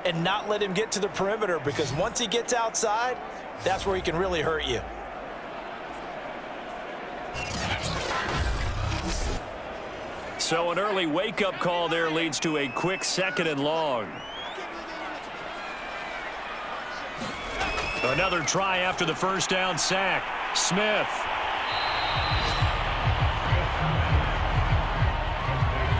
and not let him get to the perimeter, because once he gets outside, that's where he can really hurt you. So an early wake-up call there leads to a quick 2nd and long. Another try after the first down sack. Smith.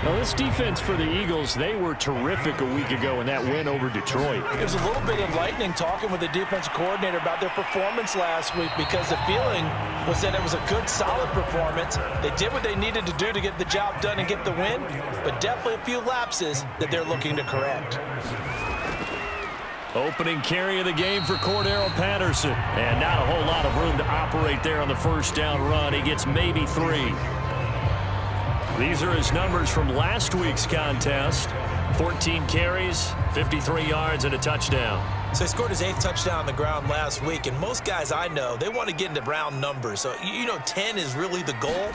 Well, this defense for the Eagles, they were terrific a week ago in that win over Detroit. It was a little bit enlightening talking with the defensive coordinator about their performance last week, because the feeling was that it was a good, solid performance. They did what they needed to do to get the job done and get the win, but definitely a few lapses that they're looking to correct. Opening carry of the game for Cordero Patterson. And not a whole lot of room to operate there on the first down run. He gets maybe 3. These are his numbers from last week's contest. 14 carries, 53 yards, and a touchdown. So he scored his 8th touchdown on the ground last week, and most guys I know, they want to get into round numbers. So, 10 is really the goal,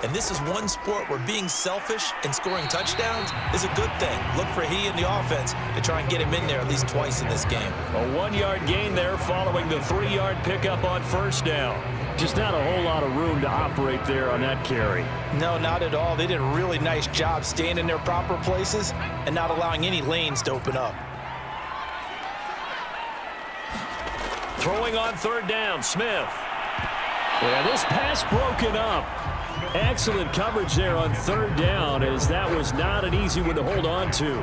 and this is one sport where being selfish and scoring touchdowns is a good thing. Look for he and the offense to try and get him in there at least twice in this game. A 1-yard gain there following the 3-yard pickup on first down. Just not a whole lot of room to operate there on that carry. No, not at all. They did a really nice job staying in their proper places and not allowing any lanes to open up. Throwing on 3rd down, Smith. Yeah, this pass broken up. Excellent coverage there on 3rd down, as that was not an easy one to hold on to.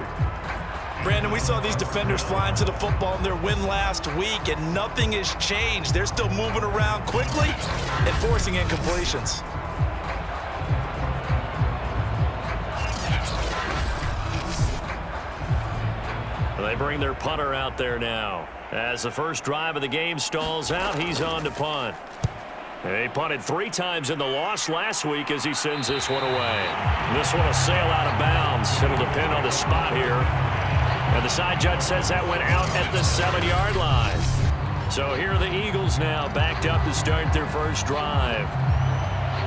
Brandon, we saw these defenders flying to the football in their win last week, and nothing has changed. They're still moving around quickly and forcing incompletions. They bring their punter out there now. As the first drive of the game stalls out, he's on to punt. He punted 3 times in the loss last week as he sends this one away. This one will sail out of bounds. It'll depend on the spot here. And the side judge says that went out at the 7-yard line. So here are the Eagles now backed up to start their first drive.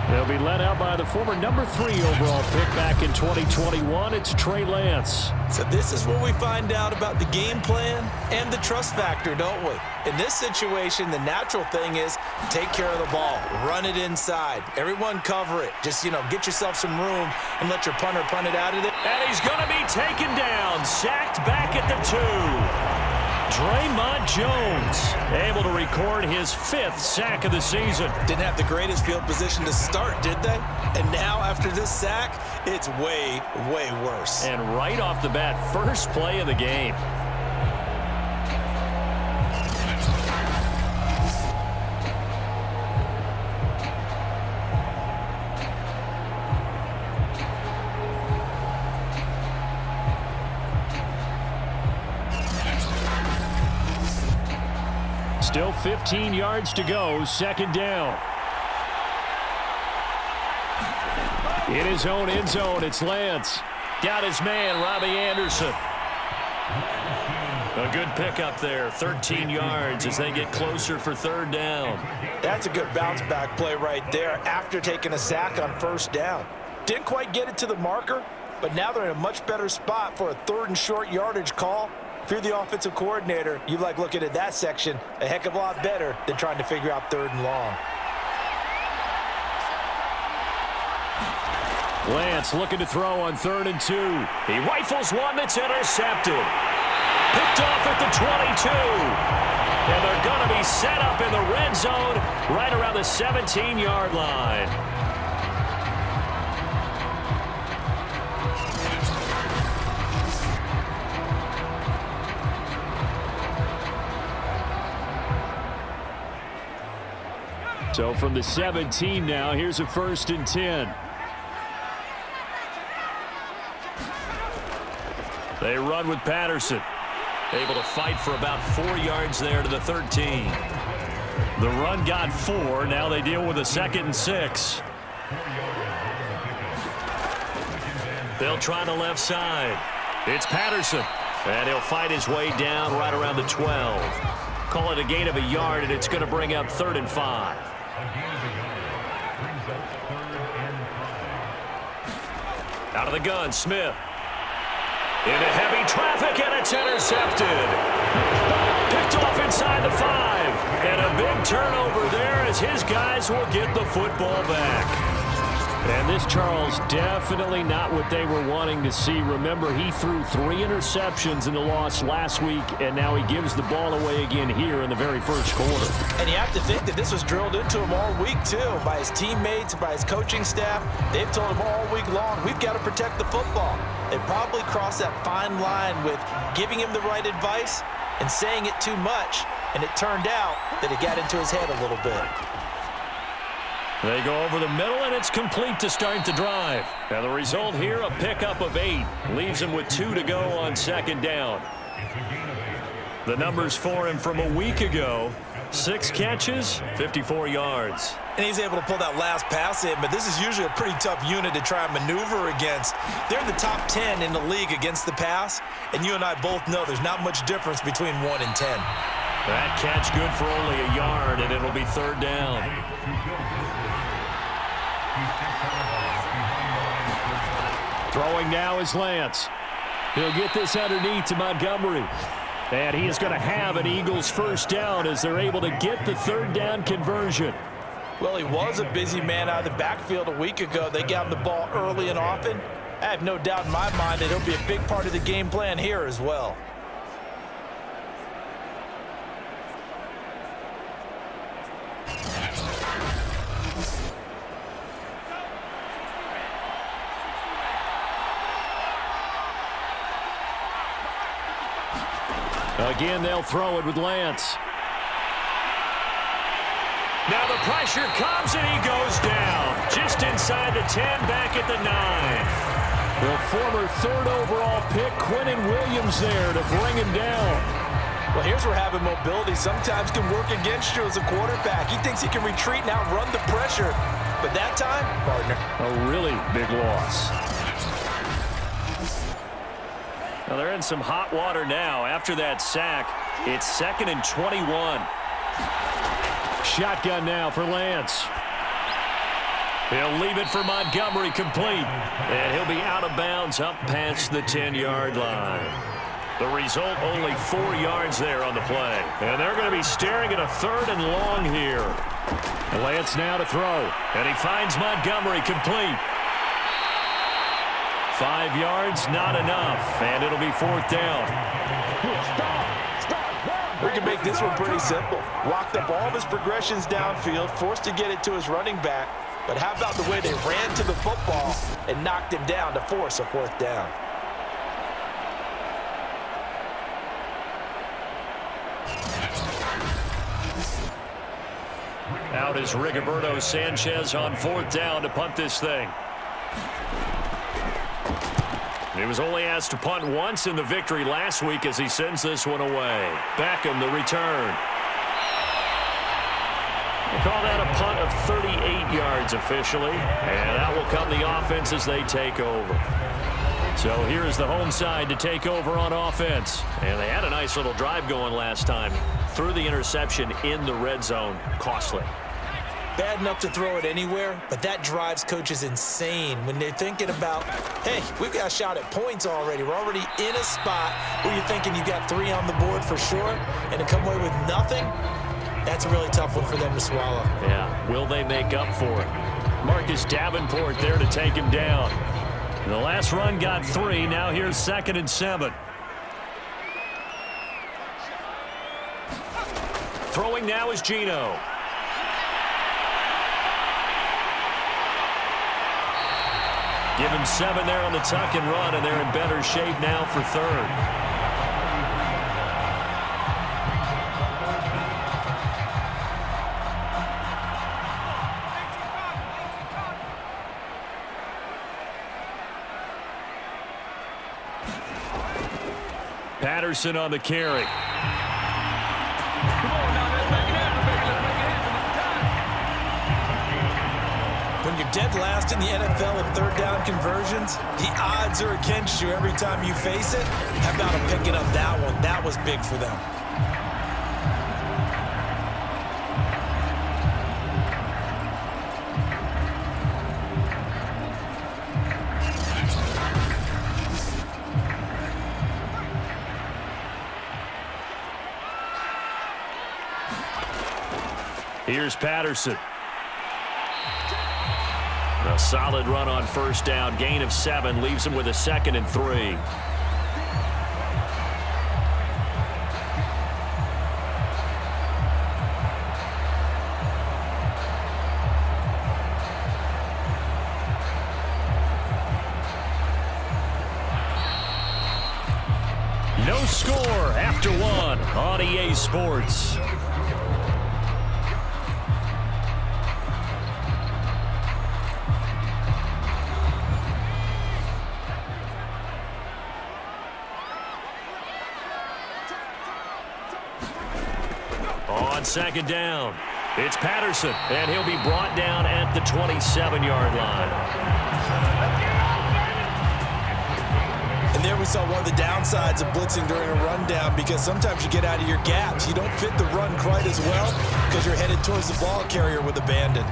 They'll be led out by the former number 3 overall pick back in 2021. It's Trey Lance. So this is where we find out about the game plan and the trust factor, don't we? In this situation, the natural thing is take care of the ball, run it inside, everyone cover it. Just, get yourself some room and let your punter punt it out of it. And he's going to be taken down, sacked back at the 2. Draymond Jones able to record his 5th sack of the season. Didn't have the greatest field position to start, did they? And now after this sack, it's way, way worse. And right off the bat, first play of the game. Still 15 yards to go, 2nd down. In his own end zone, it's Lance. Got his man, Robbie Anderson. A good pickup there, 13 yards as they get closer for 3rd down. That's a good bounce-back play right there after taking a sack on 1st down. Didn't quite get it to the marker, but now they're in a much better spot for a 3rd and short yardage call. If you're the offensive coordinator, you like looking at that section a heck of a lot better than trying to figure out 3rd and long. Lance looking to throw on 3rd and 2. He rifles one that's intercepted. Picked off at the 22. And they're going to be set up in the red zone right around the 17-yard line. So from the 17 now, here's a 1st and 10. They run with Patterson. Able to fight for about 4 yards there to the 13. The run got 4. Now they deal with a 2nd and 6. They'll try the left side. It's Patterson. And he'll fight his way down right around the 12. Call it a gain of a yard, and it's going to bring up 3rd and 5. Out of the gun, Smith. Into heavy traffic, and it's intercepted. Picked off inside the 5. And a big turnover there as his guys will get the football back. And this, Charles, definitely not what they were wanting to see. Remember, he threw 3 interceptions in the loss last week, and now he gives the ball away again here in the very first quarter. And you have to think that this was drilled into him all week, too, by his teammates, by his coaching staff. They've told him all week long, we've got to protect the football. They probably crossed that fine line with giving him the right advice and saying it too much, and it turned out that it got into his head a little bit. They go over the middle, and it's complete to start the drive. Now the result here, a pickup of 8. Leaves him with 2 to go on second down. The numbers for him from a week ago, 6 catches, 54 yards. And he's able to pull that last pass in, but this is usually a pretty tough unit to try and maneuver against. They're in the top 10 in the league against the pass, and you and I both know there's not much difference between 1 and 10. That catch good for only a yard, and it'll be third down. Throwing now is Lance. He'll get this underneath to Montgomery. And he is going to have an Eagles first down as they're able to get the third down conversion. Well, he was a busy man out of the backfield a week ago. They got him the ball early and often. I have no doubt in my mind that he'll be a big part of the game plan here as well. Again, they'll throw it with Lance. Now the pressure comes, and he goes down. Just inside the 10, back at the 9. The former 3rd overall pick, Quentin Williams, there to bring him down. Well, here's where having mobility sometimes can work against you as a quarterback. He thinks he can retreat and outrun the pressure. But that time, partner, a really big loss. Well, they're in some hot water now. After that sack, it's 2nd and 21. Shotgun now for Lance. He'll leave it for Montgomery, complete. And he'll be out of bounds up past the 10-yard line. The result, only 4 yards there on the play. And they're going to be staring at a 3rd and long here. And Lance now to throw. And he finds Montgomery, complete. 5 yards, not enough, and it'll be 4th down. We can make this one pretty simple. Locked up all of his progressions downfield, forced to get it to his running back. But how about the way they ran to the football and knocked him down to force a 4th down? Out is Rigoberto Sanchez on 4th down to punt this thing. He was only asked to punt once in the victory last week as he sends this one away. Beckham, the return. They call that a punt of 38 yards officially, and that will come the offense as they take over. So here's the home side to take over on offense. And they had a nice little drive going last time. Threw the interception in the red zone. Costly. Bad enough to throw it anywhere, but that drives coaches insane when they're thinking about, hey, we've got a shot at points already. We're already in a spot where you're thinking you got 3 on the board for sure, and to come away with nothing, that's a really tough one for them to swallow. Yeah, will they make up for it? Marcus Davenport there to take him down. The last run got 3. Now here's 2nd and 7. Throwing now is Geno. Give him 7 there on the tuck and run, and they're in better shape now for 3rd. Patterson on the carry. When you're dead last in the NFL in 3rd down conversions, the odds are against you every time you face it. How about him picking up that one? That was big for them. Here's Patterson. A solid run on first down. Gain of 7 leaves him with a 2nd and 3. No score after 1 on EA Sports. On 2nd down, it's Patterson, and he'll be brought down at the 27-yard line. And there we saw one of the downsides of blitzing during a rundown, because sometimes you get out of your gaps. You don't fit the run quite as well because you're headed towards the ball carrier with abandon.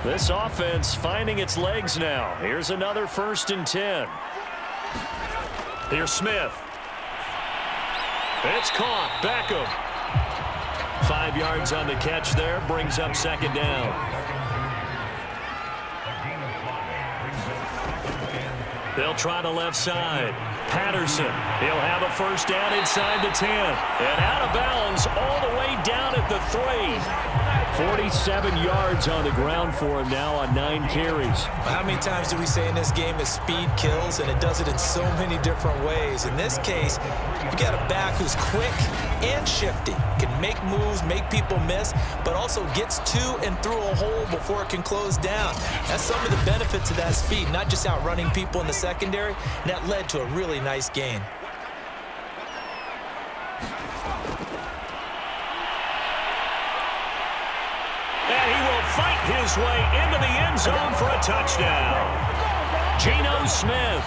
This offense finding its legs now. Here's another 1st and 10. Here's Smith. It's caught. Beckham. 5 yards on the catch there. Brings up 2nd down. They'll try the left side. Patterson. He'll have a 1st down inside the 10. And out of bounds all the way down at the 3. 47 yards on the ground for him now on 9 carries. How many times do we say in this game that speed kills, and it does it in so many different ways? In this case, you got a back who's quick and shifty, can make moves, make people miss, but also gets to and through a hole before it can close down. That's some of the benefits of that speed, not just outrunning people in the secondary, and that led to a really nice gain. And he will fight his way into the end zone for a touchdown. Geno Smith,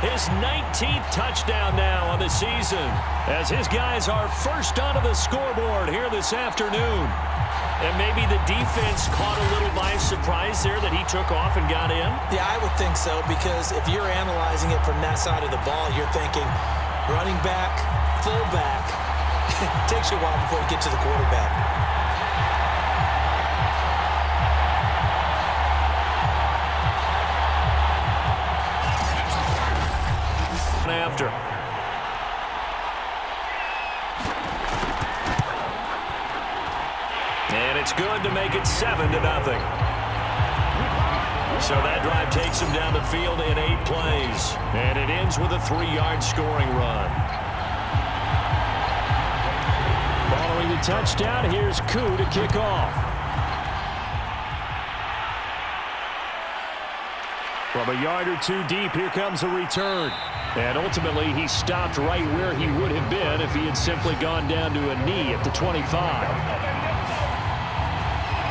his 19th touchdown now on the season, as his guys are first onto the scoreboard here this afternoon. And maybe the defense caught a little by surprise there that he took off and got in? Yeah, I would think so, because if you're analyzing it from that side of the ball, you're thinking running back, fullback. It takes you a while before you get to the quarterback. After. And it's good to make it 7-0. So that drive takes him down the field in 8 plays. And it ends with a 3-yard scoring run. Following the touchdown, here's Koo to kick off. From a yard or 2 deep, here comes a return. And ultimately, he stopped right where he would have been if he had simply gone down to a knee at the 25.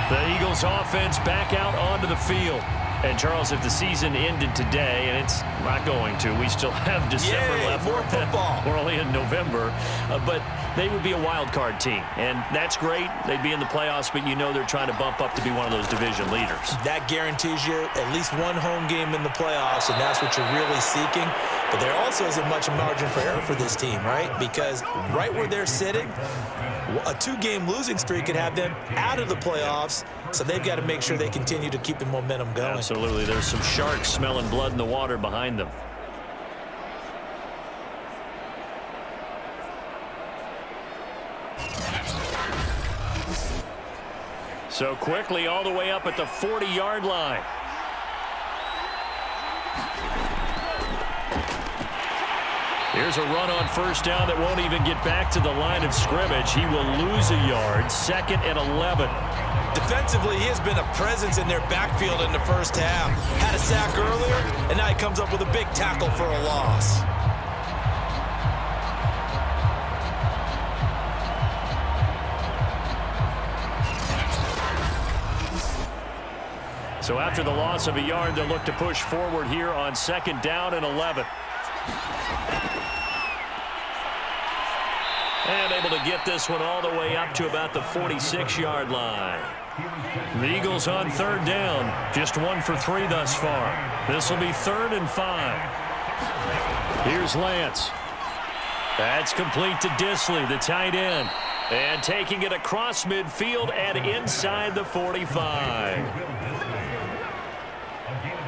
The Eagles offense back out onto the field. And, Charles, if the season ended today, and it's not going to, we still have December left. More football. We're only in November. But they would be a wild card team. And that's great. They'd be in the playoffs, but you know they're trying to bump up to be one of those division leaders. That guarantees you at least one home game in the playoffs, and that's what you're really seeking. But there also isn't much margin for error for this team, right? Because right where they're sitting, a 2-game losing streak could have them out of the playoffs, so they've got to make sure they continue to keep the momentum going. Absolutely. There's some sharks smelling blood in the water behind them. So quickly all the way up at the 40-yard line. Here's a run on first down that won't even get back to the line of scrimmage. He will lose a yard. 2nd and 11. Defensively, he has been a presence in their backfield in the first half. Had a sack earlier, and now he comes up with a big tackle for a loss. So after the loss of a yard, they'll look to push forward here on 2nd down and 11. And able to get this one all the way up to about the 46-yard line. The Eagles on 3rd down. Just 1 for 3 thus far. This will be 3rd and 5. Here's Lance. That's complete to Disley, the tight end. And taking it across midfield and inside the 45.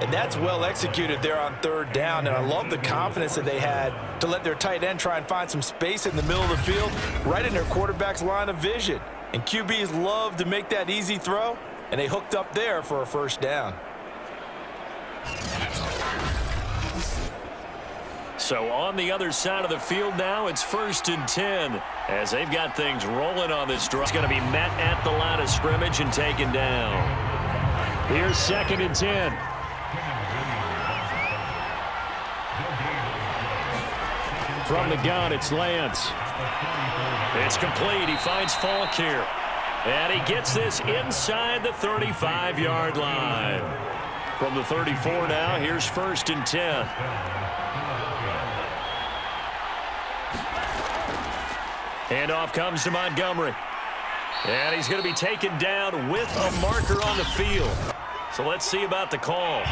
And that's well executed there on third down. And I love the confidence that they had to let their tight end try and find some space in the middle of the field, right in their quarterback's line of vision. And QBs love to make that easy throw, and they hooked up there for a first down. So on the other side of the field now, it's 1st and 10 as they've got things rolling on this drive. It's going to be met at the line of scrimmage and taken down. Here's 2nd and 10. From the gun, it's Lance. It's complete. He finds Falk here. And he gets this inside the 35-yard line. From the 34 now, here's 1st and 10. Handoff comes to Montgomery. And he's going to be taken down with a marker on the field. So let's see about the call.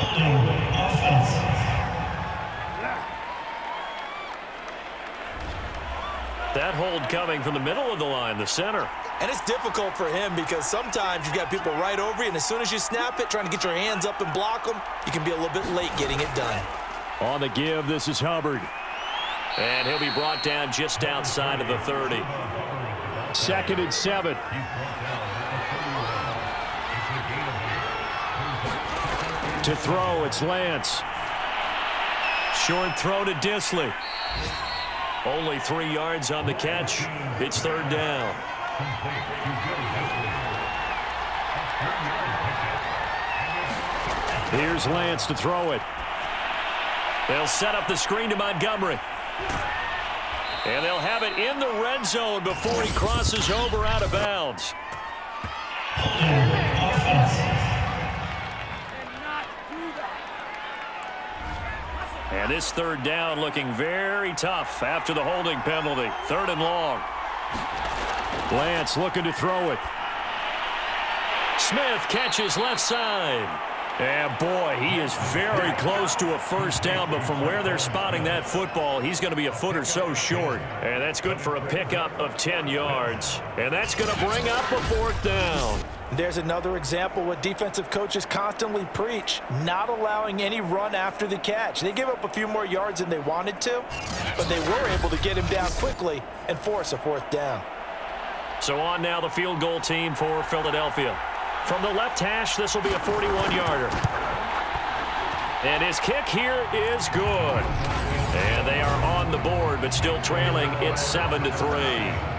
That hold coming from the middle of the line, the center. And it's difficult for him because sometimes you've got people right over you, and as soon as you snap it, trying to get your hands up and block them, you can be a little bit late getting it done. On the give, this is Hubbard. And he'll be brought down just outside of the 30. 2nd and 7. To throw, it's Lance. Short throw to Disley. Only 3 yards on the catch. It's 3rd down. Here's Lance to throw it. They'll set up the screen to Montgomery. And they'll have it in the red zone before he crosses over out of bounds. And this 3rd down looking very tough after the holding penalty. 3rd and long. Lance looking to throw it. Smith catches left side. And boy, he is very close to a first down, but from where they're spotting that football, he's going to be a foot or so short. And that's good for a pickup of 10 yards. And that's going to bring up a 4th down. There's another example what defensive coaches constantly preach, not allowing any run after the catch. They gave up a few more yards than they wanted to, but they were able to get him down quickly and force a 4th down. So on now the field goal team for Philadelphia. From the left hash, this will be a 41-yarder. And his kick here is good. And they are on the board, but still trailing. It's 7-3.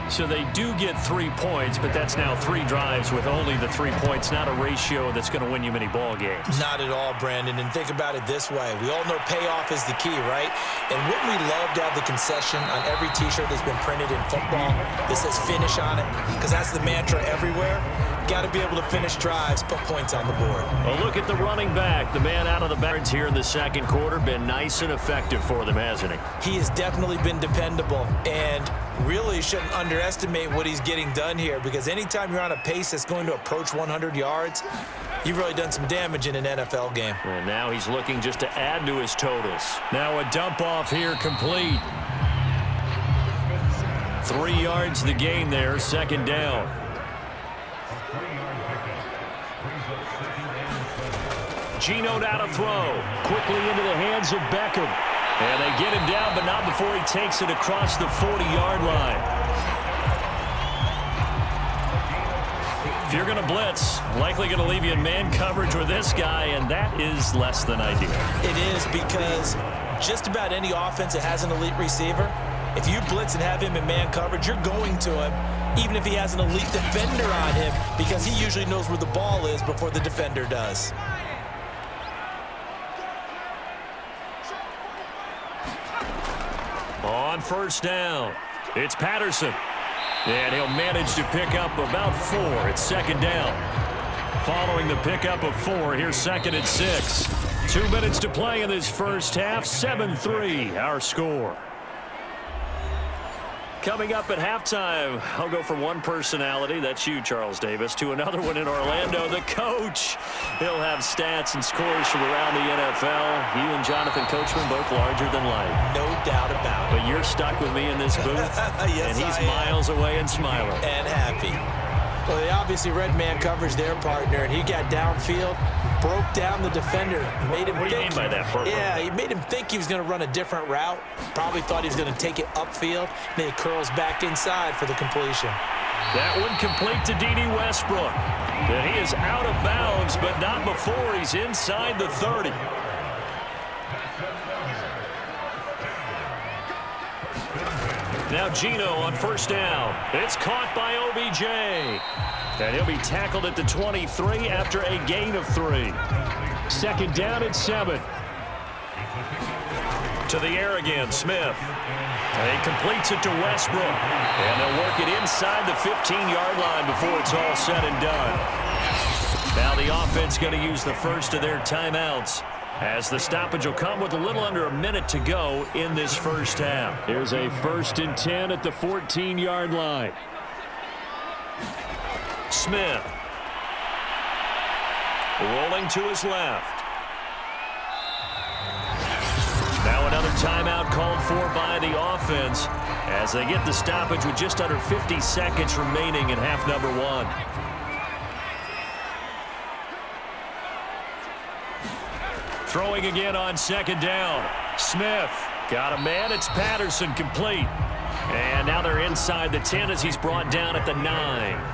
So they do get 3 points, but that's now 3 drives with only the 3 points, not a ratio that's going to win you many ball games. Not at all, Brandon. And think about it this way. We all know payoff is the key, right? And wouldn't we love to have the concession on every T-shirt that's been printed in football that says finish on it? Because that's the mantra everywhere. Got to be able to finish drives, put points on the board. Well, look at the running back. The man out of the bounds here in the 2nd quarter. Been nice and effective for them, hasn't he? He has definitely been dependable. And really shouldn't underestimate what he's getting done here, because anytime you're on a pace that's going to approach 100 yards, you've really done some damage in an NFL game. And now he's looking just to add to his totals. Now a dump off here complete. 3 yards the gain there, 2nd down. Geno now to throw. Quickly into the hands of Beckham. And they get him down, but not before he takes it across the 40-yard line. If you're going to blitz, likely going to leave you in man coverage with this guy, and that is less than ideal. It is, because just about any offense that has an elite receiver, if you blitz and have him in man coverage, you're going to him, even if he has an elite defender on him, because he usually knows where the ball is before the defender does. On 1st down, it's Patterson. And he'll manage to pick up about 4. It's 2nd down. Following the pickup of 4, here's 2nd and 6. 2 minutes to play in this first half. 7-3, our score. Coming up at halftime, I'll go from one personality, that's you, Charles Davis, to another one in Orlando, the coach. He'll have stats and scores from around the NFL. You and Jonathan Coachman both larger than life. No doubt about it. But you're stuck with me in this booth, yes, and he's miles away and smiling. And happy. Well, they obviously read man coverage their partner, and he got downfield, broke down the defender, made him What do you mean by that, Purple? Yeah, he made him think he was going to run a different route. Probably thought he was going to take it upfield. Then he curls back inside for the completion. That one complete to D.D. Westbrook. And he is out of bounds, but not before he's inside the 30. Now Geno on first down. It's caught by OBJ. And he'll be tackled at the 23 after a gain of 3. Second down at 7. To the air again, Smith. And he completes it to Westbrook. And they'll work it inside the 15-yard line before it's all said and done. Now the offense going to use the first of their timeouts, as the stoppage will come with a little under a minute to go in this first half. Here's a 1st and 10 at the 14-yard line. Smith. Rolling to his left. Now another timeout called for by the offense as they get the stoppage with just under 50 seconds remaining in half number 1. Throwing again on second down. Smith got a man. It's Patterson, complete. And now they're inside the 10 as he's brought down at the 9.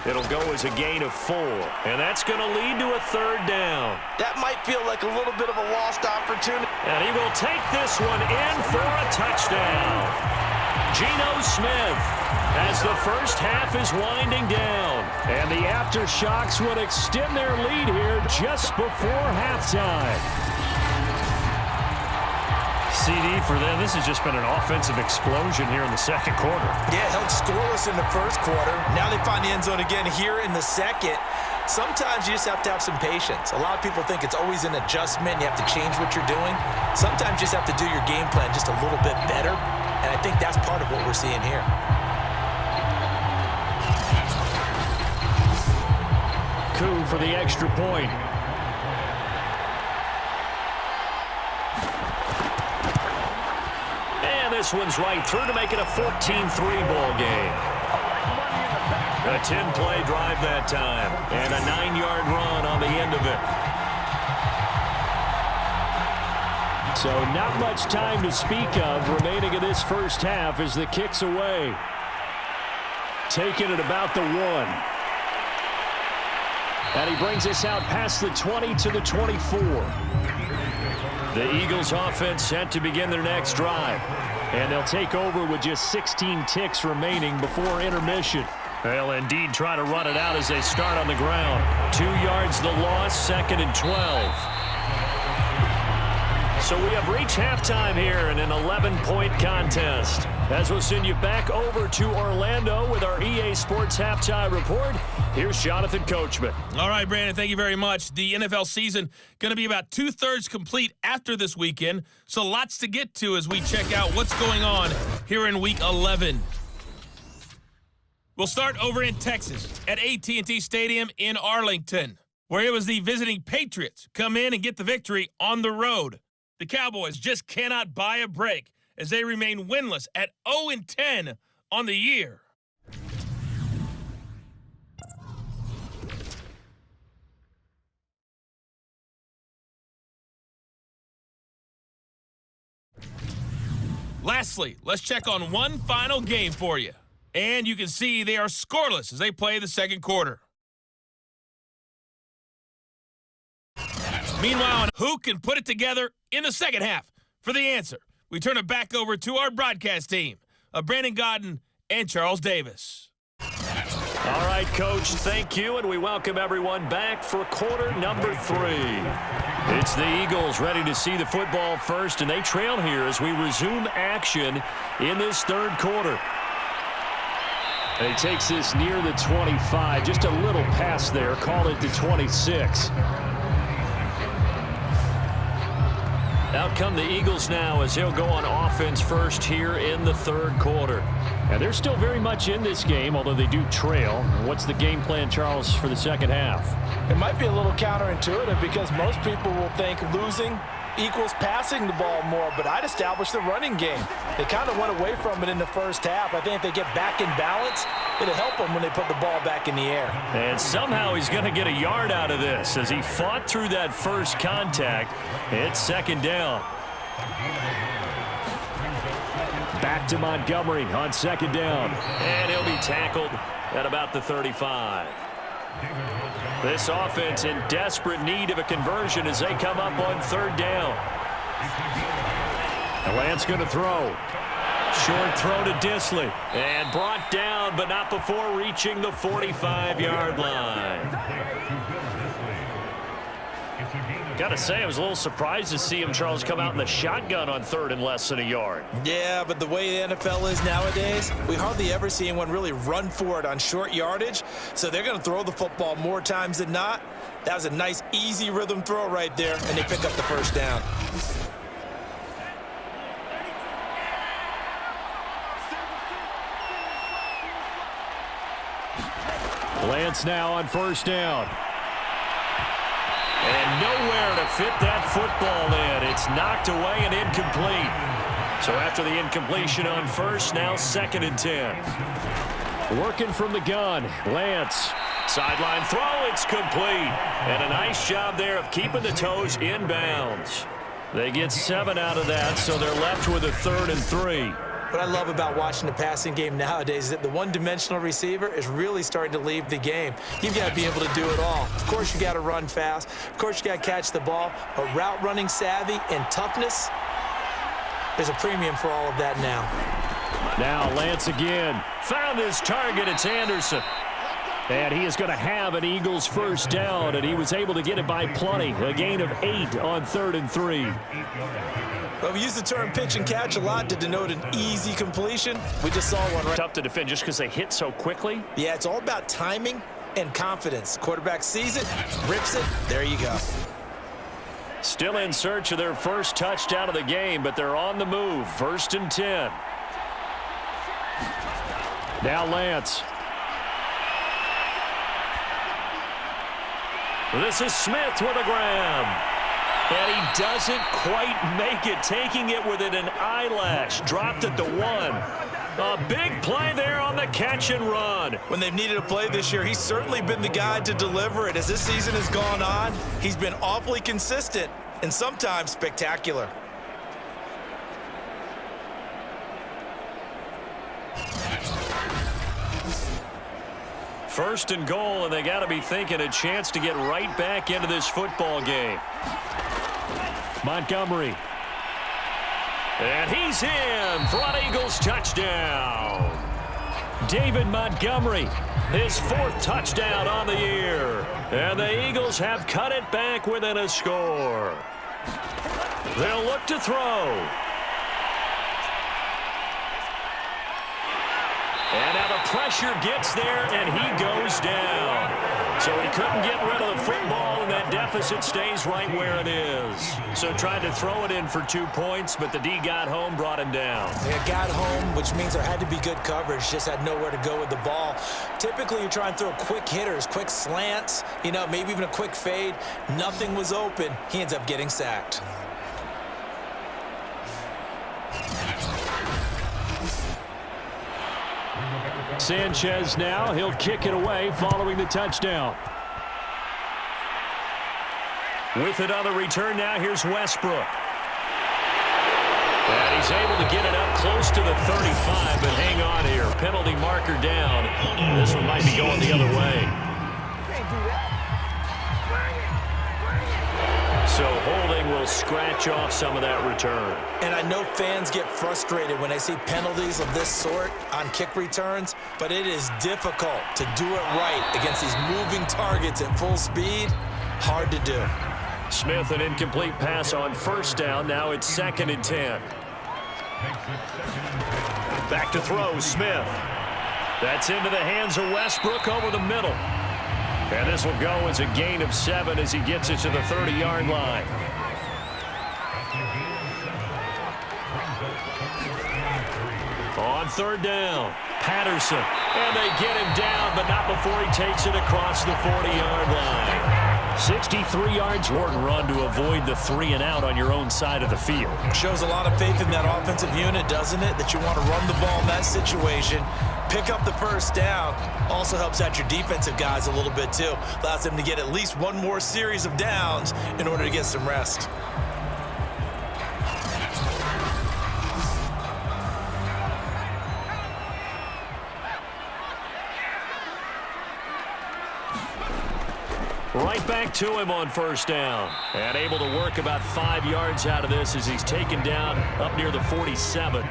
It'll go as a gain of 4. And that's going to lead to a 3rd down. That might feel like a little bit of a lost opportunity. And he will take this one in for a touchdown. Geno Smith, as the first half is winding down. And the Aftershocks would extend their lead here just before halftime. CD for them, this has just been an offensive explosion here in the second quarter. Yeah, held scoreless in the first quarter. Now they find the end zone again here in the second. Sometimes you just have to have some patience. A lot of people think it's always an adjustment. You have to change what you're doing. Sometimes you just have to do your game plan just a little bit better. And I think that's part of what we're seeing here. Coup for the extra point. And this one's right through to make it a 14-3 ball game. A 10-play drive that time. And a 9-yard run on the end of it. So not much time to speak of remaining in this first half as the kick's away. Taking it about the 1. And he brings us out past the 20 to the 24. The Eagles offense set to begin their next drive. And they'll take over with just 16 ticks remaining before intermission. They'll indeed try to run it out as they start on the ground. 2 yards the loss, 2nd and 12. So we have reached halftime here in an 11-point contest. As we'll send you back over to Orlando with our EA Sports Halftime Report, here's Jonathan Coachman. All right, Brandon, thank you very much. The NFL season going to be about 2/3 complete after this weekend, so lots to get to as we check out what's going on here in Week 11. We'll start over in Texas at AT&T Stadium in Arlington, where it was the visiting Patriots come in and get the victory on the road. The Cowboys just cannot buy a break as they remain winless at 0-10 on the year. Lastly, let's check on one final game for you. And you can see they are scoreless as they play the second quarter. Meanwhile, who can put it together in the second half? For the answer, we turn it back over to our broadcast team of Brandon Godden and Charles Davis. All right, Coach, thank you, and we welcome everyone back for quarter number 3. It's the Eagles ready to see the football first, and they trail here as we resume action in this third quarter. And he takes this near the 25, just a little pass there, call it the 26. Out come the Eagles now as they'll go on offense first here in the third quarter. And they're still very much in this game, although they do trail. What's the game plan, Charles, for the second half? It might be a little counterintuitive because most people will think losing equals passing the ball more, but I'd establish the running game. They kind of went away from it in the first half. I think if they get back in balance, it'll help them when they put the ball back in the air. And somehow he's going to get a yard out of this as he fought through that first contact. It's second down. Back to Montgomery on second down. And he'll be tackled at about the 35. This offense in desperate need of a conversion as they come up on third down. And Lance going to throw. Short throw to Disley. And brought down, but not before reaching the 45-yard line. Got to say, I was a little surprised to see him, Charles, come out in the shotgun on third and less than a yard. Yeah, but the way the NFL is nowadays, we hardly ever see anyone really run for it on short yardage. So they're going to throw the football more times than not. That was a nice, easy rhythm throw right there, and they pick up the first down. Lance now on first down. And nowhere to fit that football in. It's knocked away and incomplete. So after the incompletion on first, now second and 10. Working from the gun, Lance. Sideline throw, it's complete. And a nice job there of keeping the toes in bounds. They get 7 out of that, so they're left with a 3rd and 3. What I love about watching the passing game nowadays is that the one-dimensional receiver is really starting to leave the game. You've got to be able to do it all. Of course, you got to run fast. Of course, you got to catch the ball. But route running savvy and toughness, there's a premium for all of that now. Now Lance again. Found his target. It's Anderson. And he is going to have an Eagles first down, and he was able to get it by plenty. A gain of 8 on 3rd and 3. Well, we use the term pitch and catch a lot to denote an easy completion. We just saw one right. Tough to defend just because they hit so quickly. Yeah, it's all about timing and confidence. Quarterback sees it, rips it, there you go. Still in search of their first touchdown of the game, but they're on the move. 1st and 10. Now Lance. This is Smith with a grab. And he doesn't quite make it, taking it within an eyelash. Dropped at the 1. A big play there on the catch and run. When they've needed a play this year, he's certainly been the guy to deliver it. As this season has gone on, he's been awfully consistent and sometimes spectacular. First and goal, and they got to be thinking a chance to get right back into this football game. Montgomery. And he's in for an Eagles touchdown. David Montgomery. His 4th touchdown on the year. And the Eagles have cut it back within a score. They'll look to throw. And now the pressure gets there, and he goes down. So he couldn't get rid of the football, and that deficit stays right where it is. So tried to throw it in for 2 points, but the D got home, brought him down. They got home, which means there had to be good coverage. Just had nowhere to go with the ball. Typically, you try and throw quick hitters, quick slants, maybe even a quick fade. Nothing was open. He ends up getting sacked. Sanchez now. He'll kick it away following the touchdown. With it on the return now, here's Westbrook. And he's able to get it up close to the 35, but hang on here. Penalty marker down. This one might be going the other way. So holding will scratch off some of that return. And I know fans get frustrated when they see penalties of this sort on kick returns, but it is difficult to do it right against these moving targets at full speed. Hard to do. Smith, an incomplete pass on first down. Now it's 2nd and 10. Back to throw, Smith. That's into the hands of Westbrook over the middle. And this will go as a gain of 7 as he gets it to the 30-yard line. on third down. Patterson. And they get him down, but not before he takes it across the 40-yard line. 63 yards short run to avoid the 3 and out on your own side of the field. Shows a lot of faith in that offensive unit, doesn't it? That you want to run the ball in that situation. Pick up the first down. Also helps out your defensive guys a little bit too. Allows them to get at least one more series of downs in order to get some rest. Right back to him on first down. And able to work about 5 yards out of this as he's taken down up near the 47.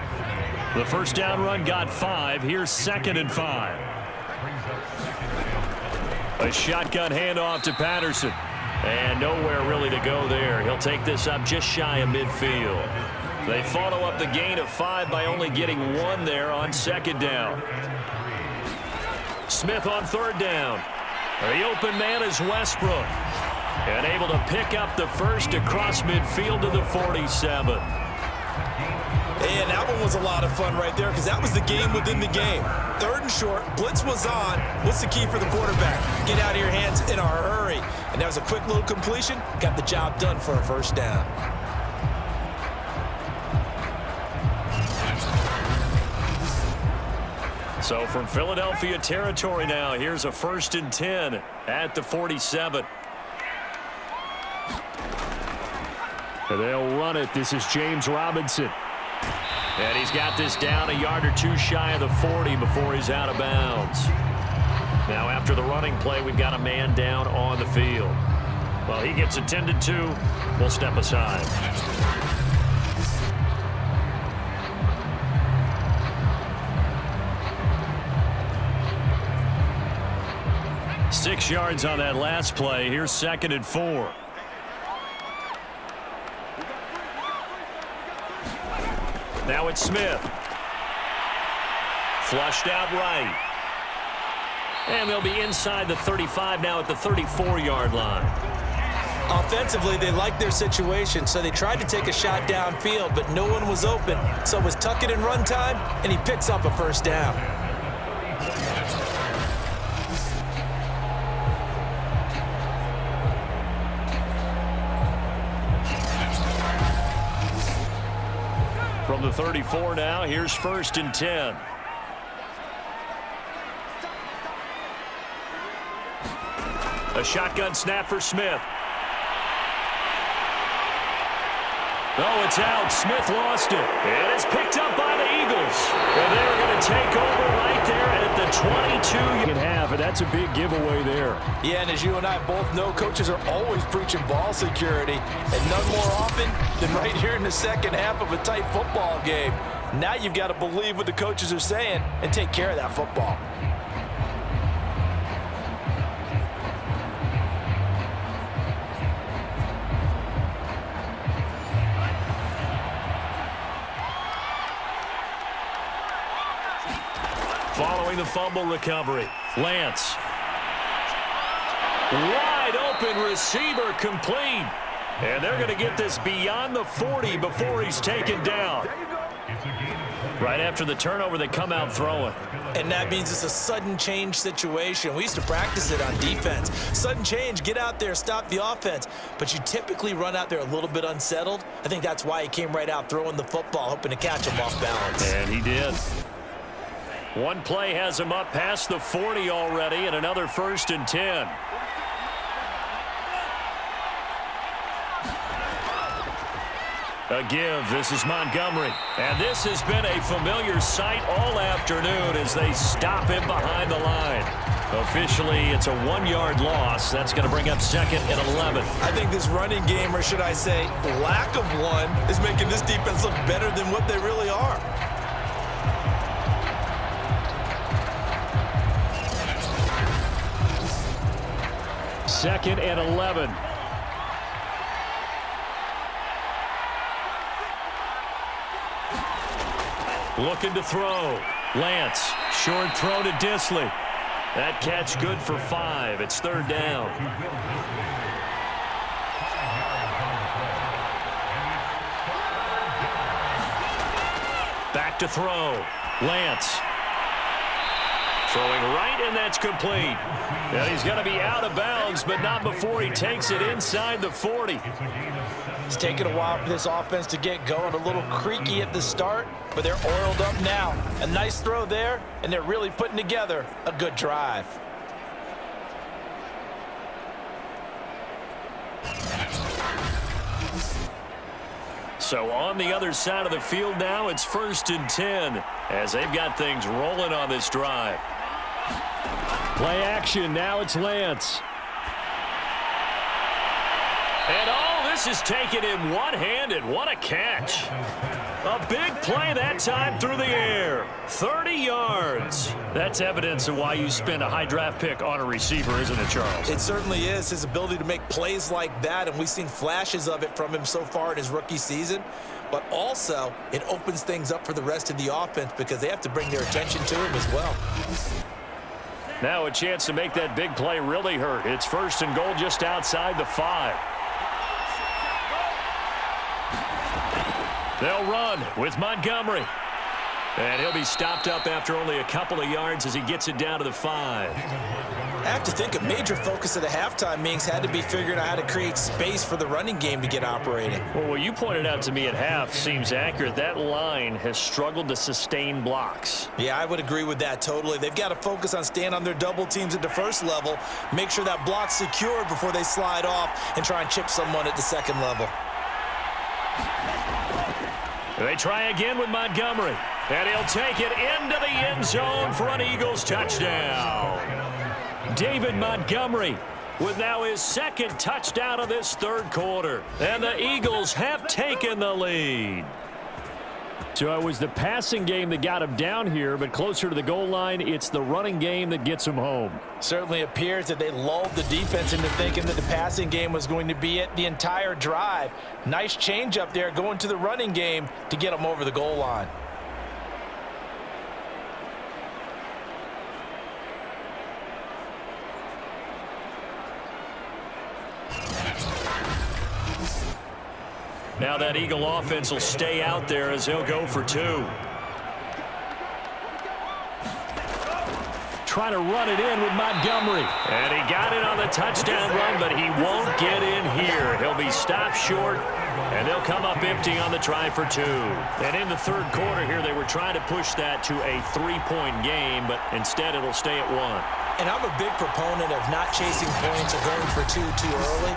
The first down run got 5. Here's 2nd and 5. A shotgun handoff to Patterson. And nowhere really to go there. He'll take this up just shy of midfield. They follow up the gain of 5 by only getting 1 there on 2nd down. Smith on 3rd down. The open man is Westbrook. And able to pick up the first across midfield to the 47. And that one was a lot of fun right there because that was the game within the game. 3rd and short, blitz was on. What's the key for the quarterback? Get out of your hands in a hurry. And that was a quick little completion. Got the job done for a first down. So from Philadelphia territory now, here's a 1st and 10 at the 47. And they'll run it. This is James Robinson. And he's got this down a yard or 2 shy of the 40 before he's out of bounds. Now after the running play, we've got a man down on the field. Well, he gets attended to. We'll step aside. Six yards on that last play. Here's 2nd and 4. Now it's Smith. Flushed out right. And they'll be inside the 35 now at the 34-yard line. Offensively, they liked their situation, so they tried to take a shot downfield, but no one was open. So it was tuck it and run time, and he picks up a first down. From the 34 now, here's 1st and 10. A shotgun snap for Smith. Oh, it's out. Smith lost it. And it's picked up by the Eagles. And they're going to take over right there at the 22. You can have, and that's a big giveaway there. Yeah, and as you and I both know, coaches are always preaching ball security, and none more often than right here in the second half of a tight football game. Now you've got to believe what the coaches are saying and take care of that football. Following the fumble recovery, Lance. Wide open receiver complete. And they're going to get this beyond the 40 before he's taken down. Right after the turnover, they come out throwing. And that means it's a sudden change situation. We used to practice it on defense. Sudden change, get out there, stop the offense. But you typically run out there a little bit unsettled. I think that's why he came right out throwing the football, hoping to catch him off balance. And he did. One play has him up past the 40 already, and another 1st and 10. A give. This is Montgomery. And this has been a familiar sight all afternoon as they stop him behind the line. Officially, it's a 1-yard loss. That's going to bring up 2nd and 11. I think this running game, or should I say lack of one, is making this defense look better than what they really are. Second and 11. Looking to throw. Lance. Short throw to Disley. That catch good for 5. It's 3rd down. Back to throw. Lance. Throwing right, and that's complete. Now he's going to be out of bounds, but not before he takes it inside the 40. It's taken a while for this offense to get going. A little creaky at the start, but they're oiled up now. A nice throw there, and they're really putting together a good drive. So on the other side of the field now, it's 1st and 10 as they've got things rolling on this drive. Play action. Now it's Lance. And all this is taken in one-handed. What a catch. A big play that time through the air. 30 yards. That's evidence of why you spend a high draft pick on a receiver, isn't it, Charles? It certainly is. His ability to make plays like that, and we've seen flashes of it from him so far in his rookie season. But also, it opens things up for the rest of the offense because they have to bring their attention to him as well. Now a chance to make that big play really hurt. It's 1st and goal just outside the 5. They'll run with Montgomery. And he'll be stopped up after only a couple of yards as he gets it down to the 5. I have to think a major focus of the halftime meetings had to be figuring out how to create space for the running game to get operating. Well, what you pointed out to me at half seems accurate. That line has struggled to sustain blocks. Yeah, I would agree with that totally. They've got to focus on staying on their double teams at the first level, make sure that block's secured before they slide off and try and chip someone at the second level. They try again with Montgomery, and he'll take it into the end zone for an Eagles touchdown. David Montgomery with now his 2nd touchdown of this 3rd quarter, and the Eagles have taken the lead. So it was the passing game that got him down here, but closer to the goal line, it's the running game that gets him home. Certainly appears that they lulled the defense into thinking that the passing game was going to be it the entire drive. Nice change up there going to the running game to get them over the goal line. Now that Eagle offense will stay out there as they'll go for 2. Trying to run it in with Montgomery. And he got it on the touchdown run, but he won't get in here. He'll be stopped short, and they'll come up empty on the try for 2. And in the 3rd quarter here, they were trying to push that to a 3-point game, but instead it'll stay at 1. And I'm a big proponent of not chasing points or going for 2 too early.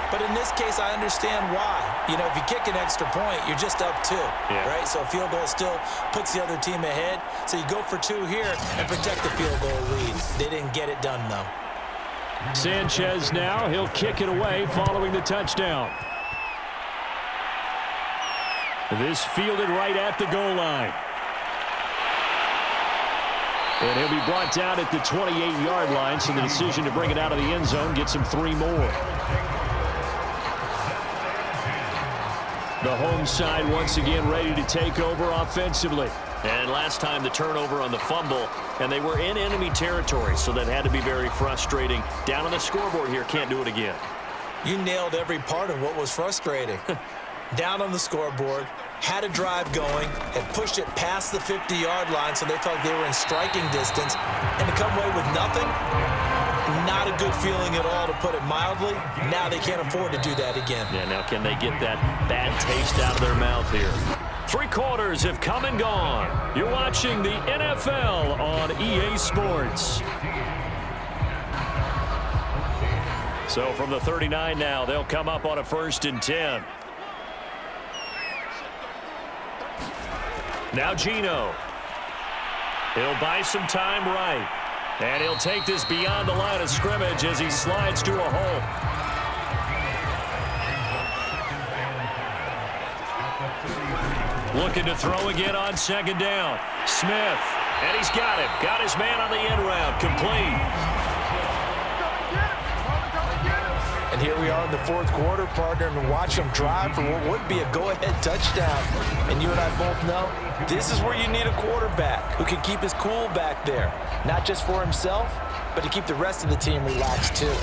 But in this case, I understand why. You know, if you kick an extra point, you're just up 2, right? So a field goal still puts the other team ahead. So you go for 2 here and protect the field goal lead. They didn't get it done, though. Sanchez now, he'll kick it away following the touchdown. This fielded right at the goal line. And he'll be brought down at the 28-yard line, so the decision to bring it out of the end zone gets him 3 more. The home side once again ready to take over offensively. And last time the turnover on the fumble, and they were in enemy territory, so that had to be very frustrating. Down on the scoreboard here, can't do it again. You nailed every part of what was frustrating. Down on the scoreboard, had a drive going, had pushed it past the 50-yard line so they felt they were in striking distance, and to come away with nothing, not a good feeling at all, to put it mildly. Now they can't afford to do that again. Yeah, now can they get that bad taste out of their mouth here? 3 quarters have come and gone. You're watching the NFL on EA Sports. So from the 39 now, they'll come up on a 1st and 10. Now Geno. He'll buy some time right. And he'll take this beyond the line of scrimmage as he slides to a hole. Looking to throw again on 2nd down. Smith. And he's got him. Got his man on the end route. Complete. And here we are in the 4th quarter, partner, and watch them drive for what would be a go-ahead touchdown. And you and I both know this is where you need a quarterback who can keep his cool back there. Not just for himself, but to keep the rest of the team relaxed too.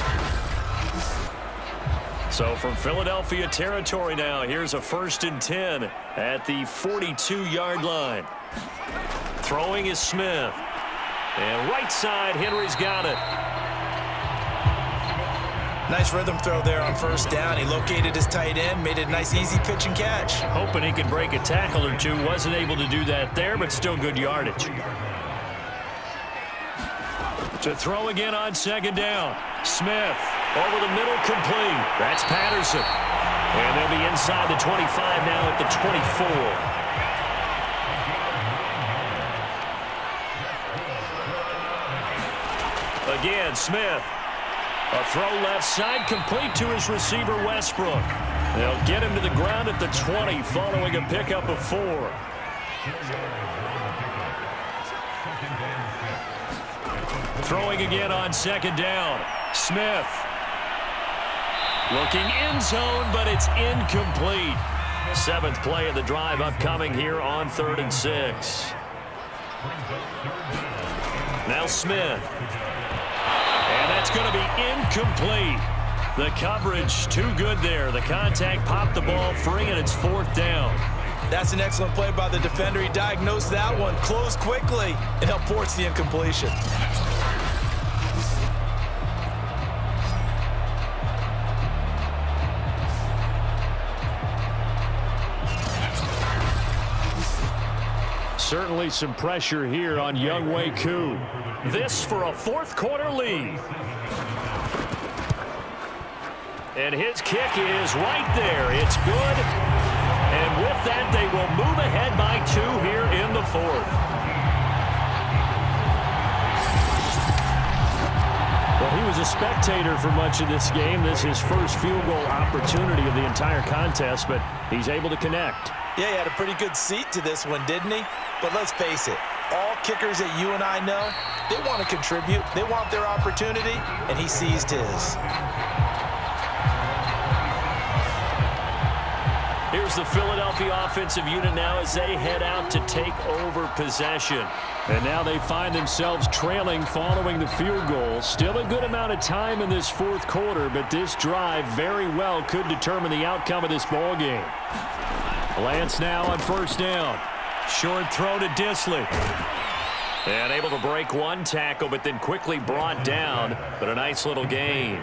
So from Philadelphia territory now, here's a 1st and 10 at the 42-yard line. Throwing is Smith. And right side, Henry's got it. Nice rhythm throw there on first down. He located his tight end, made it a nice easy pitch and catch. Hoping he could break a tackle or two. Wasn't able to do that there, but still good yardage. To throw again on second down. Smith over the middle, complete. That's Patterson. And they'll be inside the 25 now at the 24. Again, Smith. A throw left side, complete to his receiver, Westbrook. They'll get him to the ground at the 20 following a pickup of 4. Throwing again on second down. Smith. Looking end zone, but it's incomplete. 7th play of the drive upcoming here on 3rd and 6. Now Smith. And that's going to be incomplete. The coverage too good there. The contact popped the ball free, and it's 4th down. That's an excellent play by the defender. He diagnosed that one, closed quickly, and helped force the incompletion. Certainly some pressure here on Younghoe Koo. This for a 4th quarter lead. And his kick is right there. It's good. And with that, they will move ahead by 2 here in the 4th. Well, he was a spectator for much of this game. This is his first field goal opportunity of the entire contest, but he's able to connect. Yeah, he had a pretty good seat to this one, didn't he? But let's face it, all kickers that you and I know, they want to contribute. They want their opportunity, and he seized his. Here's the Philadelphia offensive unit now as they head out to take over possession. And now they find themselves trailing following the field goal. Still a good amount of time in this 4th quarter, but this drive very well could determine the outcome of this ball game. Lance now on first down. Short throw to Disley. And able to break one tackle, but then quickly brought down. But a nice little gain.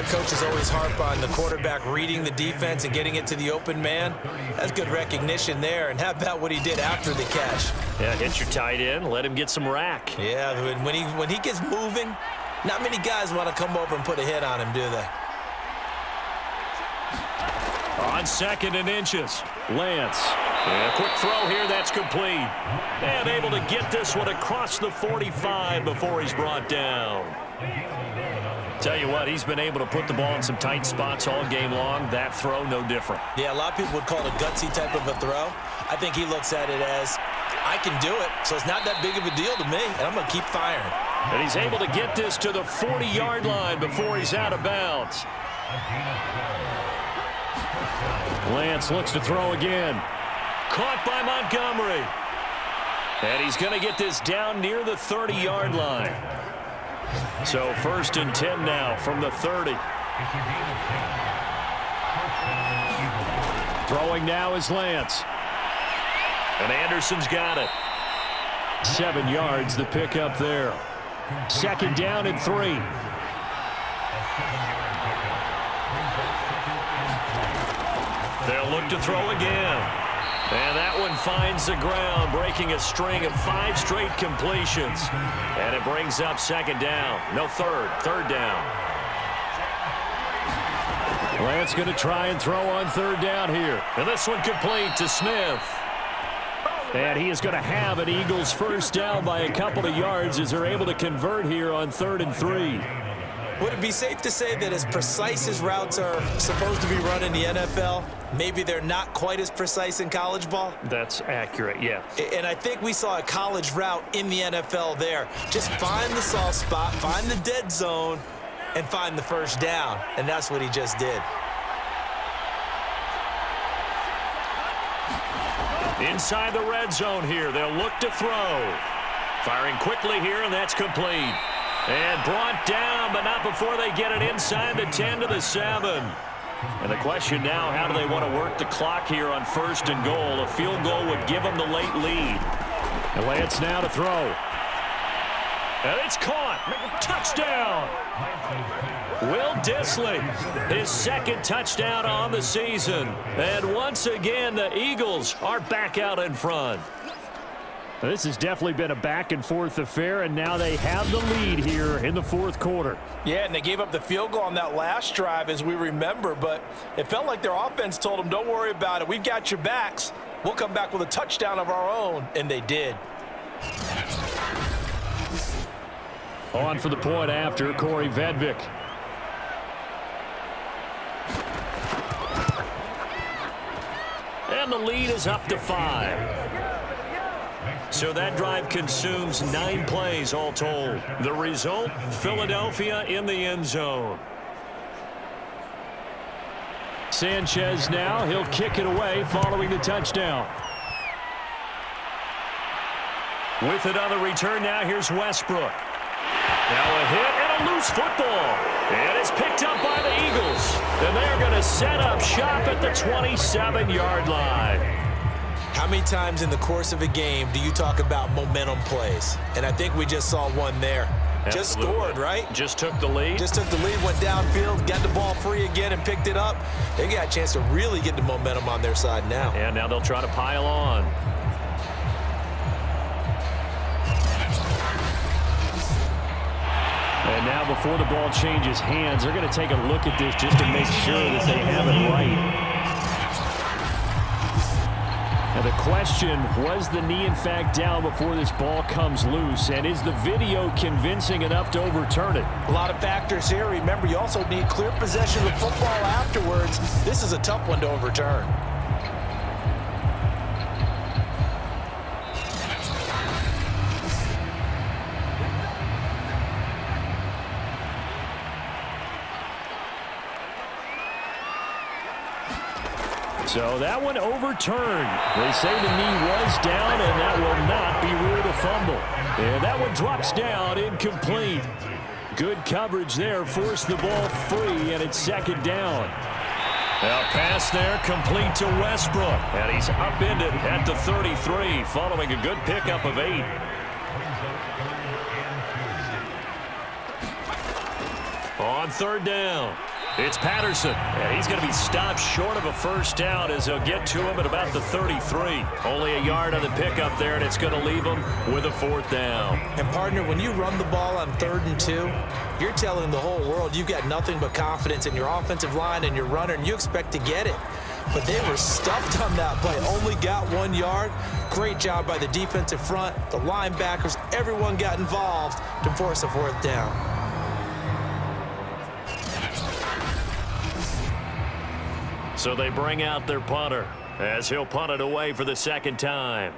Coaches always harp on the quarterback reading the defense and getting it to the open man. That's good recognition there. And how about what he did after the catch? Yeah, hit your tight end. Let him get some rack. Yeah, when he gets moving, not many guys want to come over and put a hit on him, do they? On 2nd and inches, Lance. And a quick throw here, that's complete. And able to get this one across the 45 before he's brought down. Tell you what, he's been able to put the ball in some tight spots all game long. That throw, no different. Yeah, a lot of people would call it a gutsy type of a throw. I think he looks at it as, I can do it, so it's not that big of a deal to me, and I'm going to keep firing. And he's able to get this to the 40-yard line before he's out of bounds. Lance looks to throw again. Caught by Montgomery. And he's going to get this down near the 30-yard line. So 1st and 10 now from the 30. Throwing now is Lance. And Anderson's got it. 7 yards, the pickup there. 2nd down and 3. They'll look to throw again. And that one finds the ground, breaking a string of 5 straight completions. And it brings up 2nd down. No, third down. Lance going to try and throw on 3rd down here. And this one complete to Smith. And he is going to have an Eagles first down by a couple of yards as they're able to convert here on 3rd and 3. Would it be safe to say that as precise as routes are supposed to be run in the NFL, maybe they're not quite as precise in college ball? That's accurate, yeah. And I think we saw a college route in the NFL there. Just find the soft spot, find the dead zone, and find the first down. And that's what he just did. Inside the red zone here, they'll look to throw. Firing quickly here, and that's complete. And brought down, but not before they get it inside the 10 to the 7. And the question now, how do they want to work the clock here on 1st and goal? A field goal would give them the late lead. And Lance now to throw. And it's caught. Touchdown. Will Dissly, his 2nd touchdown on the season. And once again, the Eagles are back out in front. This has definitely been a back-and-forth affair, and now they have the lead here in the 4th quarter. Yeah, and they gave up the field goal on that last drive, as we remember, but it felt like their offense told them, don't worry about it. We've got your backs. We'll come back with a touchdown of our own, and they did. On for the point after, Corey Vedvik. And the lead is up to 5. So that drive consumes 9 plays all told. The result, Philadelphia in the end zone. Sanchez now, he'll kick it away following the touchdown. With it on the return now, here's Westbrook. Now a hit and a loose football. And it's picked up by the Eagles. And they're going to set up shop at the 27-yard line. How many times in the course of a game do you talk about momentum plays? And I think we just saw one there. Absolutely. Just scored, right? Just took the lead. Just took the lead, went downfield, got the ball free again and picked it up. They got a chance to really get the momentum on their side now. And now they'll try to pile on. And now before the ball changes hands, they're going to take a look at this just to make sure that they have it right. And the question, was the knee in fact down before this ball comes loose? And is the video convincing enough to overturn it? A lot of factors here. Remember, you also need clear possession of the football afterwards. This is a tough one to overturn. So that one overturned. They say the knee was down, and that will not be ruled a fumble. And that one drops down, incomplete. Good coverage there, forced the ball free, and it's 2nd down. Now pass there, complete to Westbrook. And he's upended at the 33, following a good pickup of 8. On 3rd down, it's Patterson. And he's going to be stopped short of a 1st down as they'll get to him at about the 33. Only a yard on the pickup there, and it's going to leave him with a 4th down. And, partner, when you run the ball on 3rd and 2, you're telling the whole world you've got nothing but confidence in your offensive line and your runner, and you expect to get it. But they were stuffed on that play, only got 1 yard. Great job by the defensive front, the linebackers, everyone got involved to force a 4th down. So they bring out their punter as he'll punt it away for the 2nd time.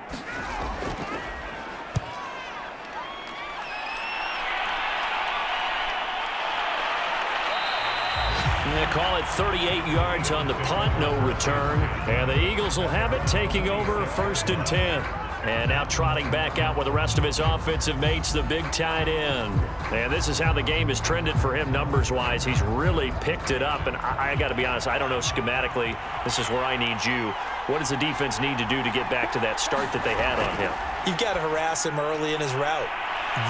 They call it 38 yards on the punt, no return. And the Eagles will have it, taking over 1st and 10. And now trotting back out with the rest of his offensive mates, the big tight end. And this is how the game has trended for him numbers-wise. He's really picked it up. And I got to be honest, I don't know schematically. This is where I need you. What does the defense need to do to get back to that start that they had on him? You've got to harass him early in his route.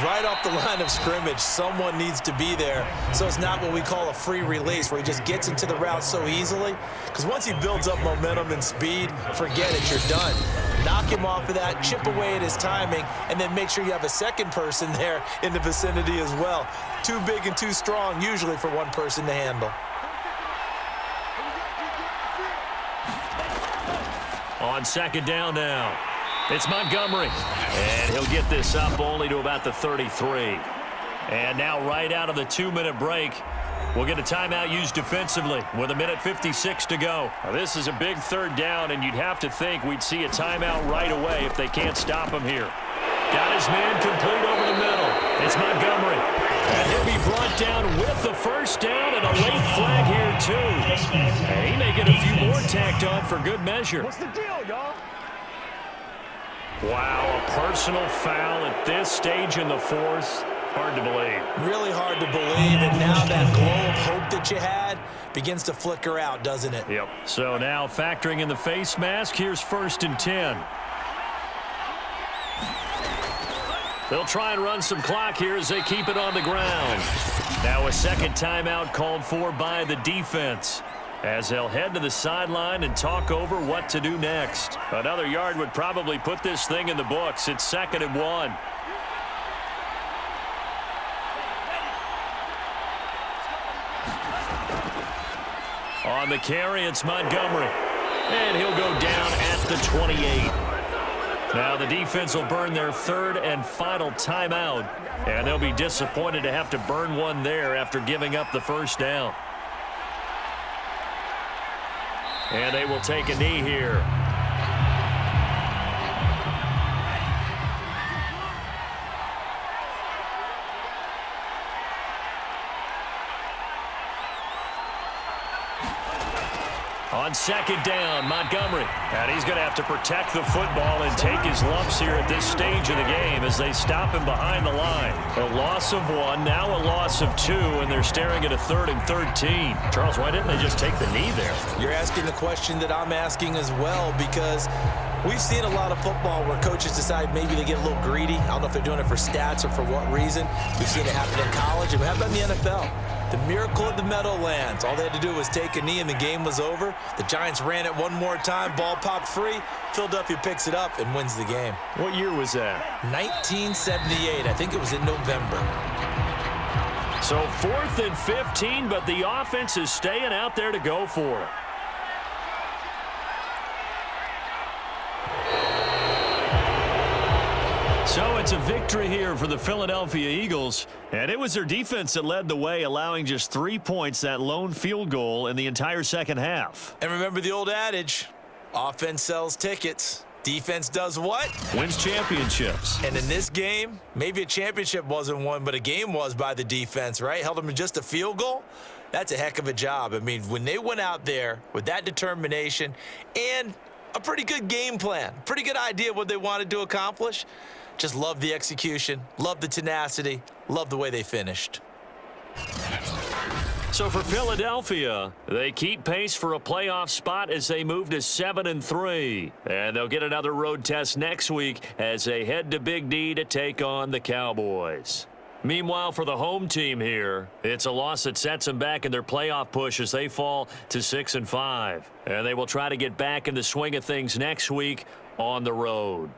Right off the line of scrimmage, someone needs to be there. So it's not what we call a free release, where he just gets into the route so easily. Because once he builds up momentum and speed, forget it, you're done. Knock him off of that, chip away at his timing, and then make sure you have a 2nd person there in the vicinity as well. Too big and too strong, usually, for one person to handle. On 2nd down now, it's Montgomery. And he'll get this up only to about the 33. And now right out of the 2-minute break, we'll get a timeout used defensively with 1:56 to go. Now, this is a big 3rd down, and you'd have to think we'd see a timeout right away if they can't stop him here. Got his man complete over the middle. It's Montgomery. And he'll be brought down with the 1st down and a late flag here, too. And he may get a few more tacked on for good measure. What's the deal, y'all? Wow, a personal foul at this stage in the 4th. Hard to believe. Really hard to believe, and now that glow of hope that you had begins to flicker out, doesn't it? Yep. So now factoring in the face mask, here's 1st and 10. They'll try and run some clock here as they keep it on the ground. Now a second timeout called for by the defense, as they'll head to the sideline and talk over what to do next. Another yard would probably put this thing in the books. It's 2nd and 1. On the carry, it's Montgomery. And he'll go down at the 28. Now the defense will burn their 3rd and final timeout. And they'll be disappointed to have to burn one there after giving up the 1st down. And they will take a knee here. On 2nd down, Montgomery. And he's going to have to protect the football and take his lumps here at this stage of the game as they stop him behind the line. A loss of 1, now a loss of 2, and they're staring at a 3rd and 13. Charles, why didn't they just take the knee there? You're asking the question that I'm asking as well, because we've seen a lot of football where coaches decide maybe they get a little greedy. I don't know if they're doing it for stats or for what reason. We've seen it happen in college, and we have it in the NFL. The miracle of the Meadowlands. All they had to do was take a knee and the game was over. The Giants ran it one more time. Ball popped free. Philadelphia picks it up and wins the game. What year was that? 1978. I think it was in November. So 4th and 15, but the offense is staying out there to go for it. So it's a victory here for the Philadelphia Eagles, and it was their defense that led the way, allowing just 3 points, that lone field goal in the entire second half. And remember the old adage, offense sells tickets. Defense does what? Wins championships. And in this game, maybe a championship wasn't won, but a game was by the defense, right? Held them to just a field goal. That's a heck of a job. I mean, when they went out there with that determination and a pretty good game plan, pretty good idea what they wanted to accomplish, just love the execution, love the tenacity, love the way they finished. So for Philadelphia, they keep pace for a playoff spot as they move to 7-3. And they'll get another road test next week as they head to Big D to take on the Cowboys. Meanwhile, for the home team here, it's a loss that sets them back in their playoff push as they fall to 6-5. And they will try to get back in the swing of things next week on the road.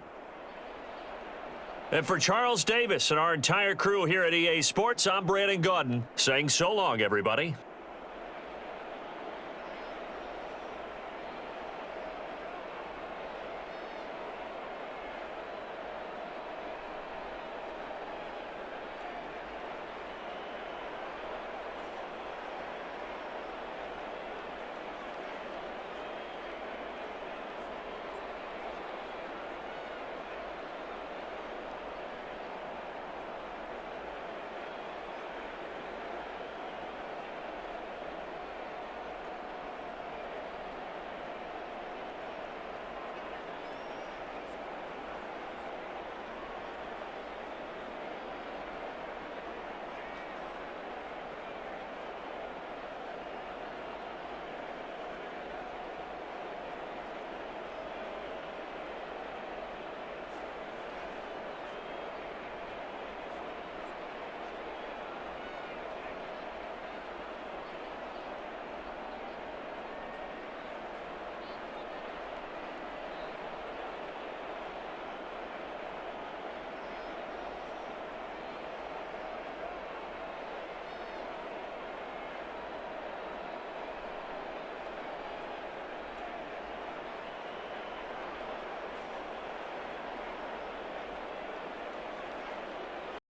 And for Charles Davis and our entire crew here at EA Sports, I'm Brandon Gaudin saying so long, everybody.